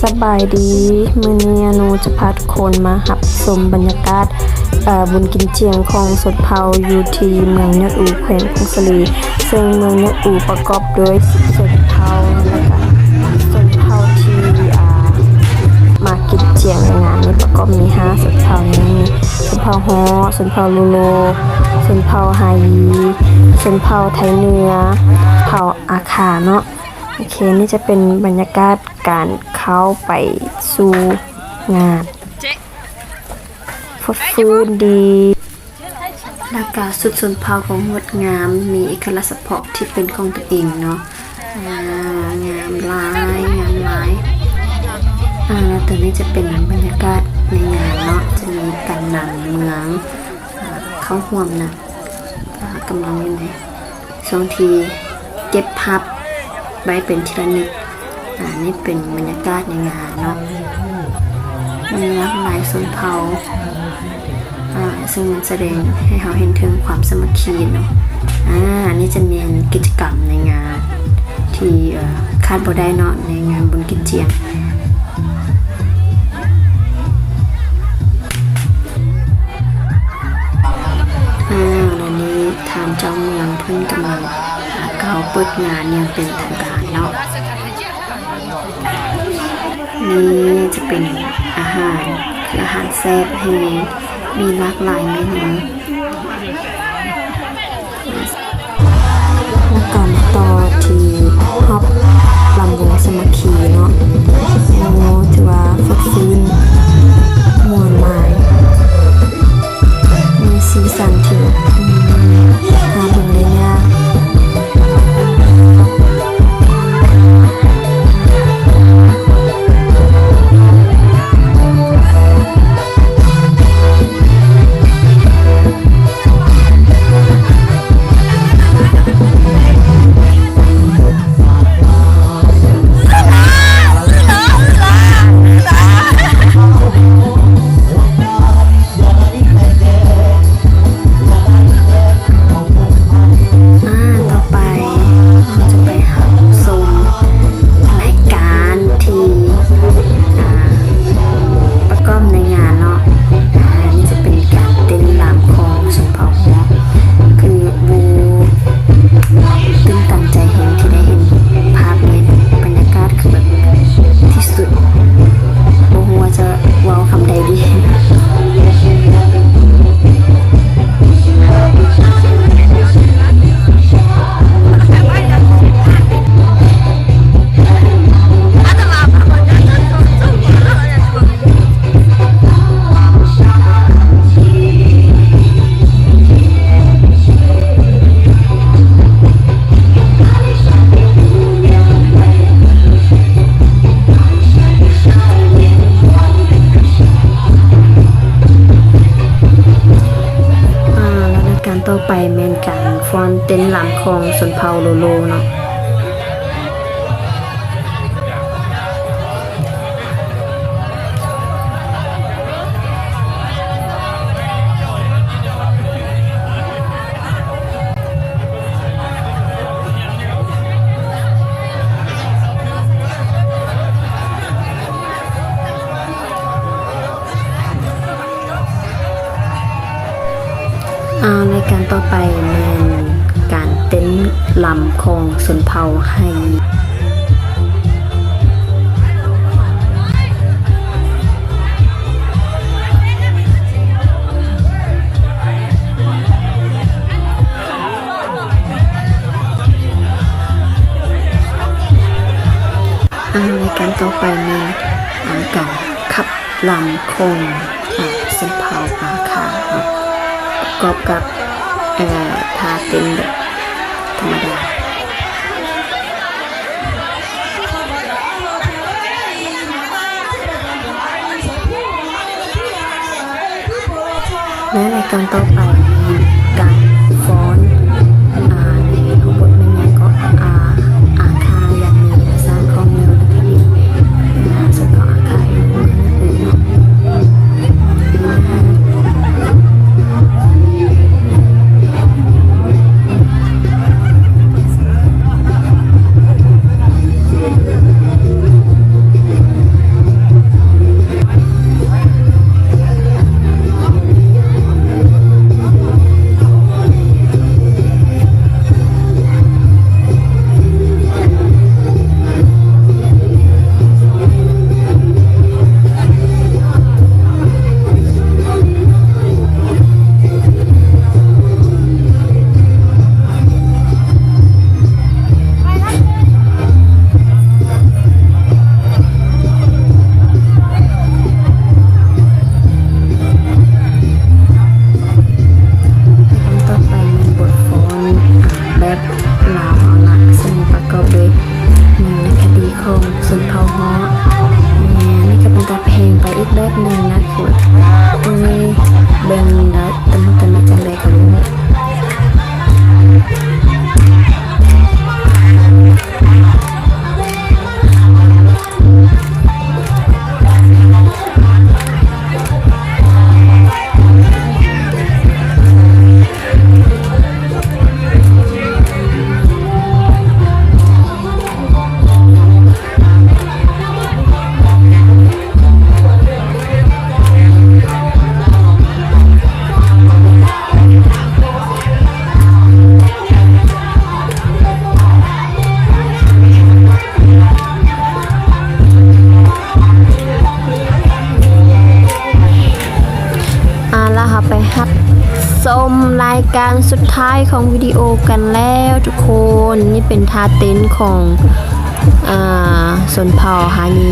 สบายดีมื้อนี้หนูจะพาทุกคนมาหับชมบรรยากาศบุญกินเจียงของสดเผาอยู่ที่เมืองยอดอูแขวงพงศลีซึ่งเมืองยอดอูประกอบด้วยสดเผาและก็สดเผาที่มากินเจียงในงานนี้ประกอบมี5สดเผานี้สดเผาฮ้อสดเผาลูโลสดเผาไฮยีสดเผาไทยเหนือเผาอาขาเนาะโอเคนี่จะเป็นบรรยากาศการเข้าไปสู่งานฟดฟื้นดีหน้ากากสุดสนเผาของงดงามมีเอกลักษณ์เฉพาะที่เป็นของตัวเองเนาะงามหลายแล้วตัวนี้จะเป็นบรรยากาศในงานเนาะจะมีการนำเมืองเข้าห่วมนะกำลังอยู่ไหนช่วงทีเก็บภาพไว้เป็นทีละนิดนี่เป็นบรรยากาศในงานเนาะมีหลากหลายชนเผ่าซึ่งมันแสดงให้เราเห็นถึงความสามัคคีเนาะนี่จะเน้นกิจกรรมในงานที่คาดบ่ได้เนาะในงานบุญกินเจียงและนี้ทางเจ้าเมืองเพิ่งกำลังเขาเปิดงานอย่างเป็นทางการเนาะนี่จะเป็นอาหารแซ่บแห้งมีหลากหลายเมนูแล้วก็มาต่อที่ฮอบลำวงสามัคคีเนาะถือว่าฟดฟื้นมวลหมายมีสีสันที่หาเบิ่งได้ยากต่อไปแม่นการฟ้อนเต้นลำของชนเผ่าโลโลเนาะในการต่อไปเป็นการเต้นลำของชนเผ่าไฮในการต่อไปเป็นการขับลำของชนเผ่าอาขาประกอบกับท่าเต้นแบบธรรมดาและในการต่อไปมีการฟ้อนในรูปบทในงานก็อาคายังมีสร้างของเมืองนักเรียนส่วนของอาคาอยู่เมืองอื่น บหนึ่งนะคือเบิ่งแล้วตอนนี้จังไดก็รู้แล้วค่ะไปฮัดชมรายการสุดท้ายของวิดีโอกันแล้วทุกคนนี่เป็นท่าเต้นของสนเผ่าฮานี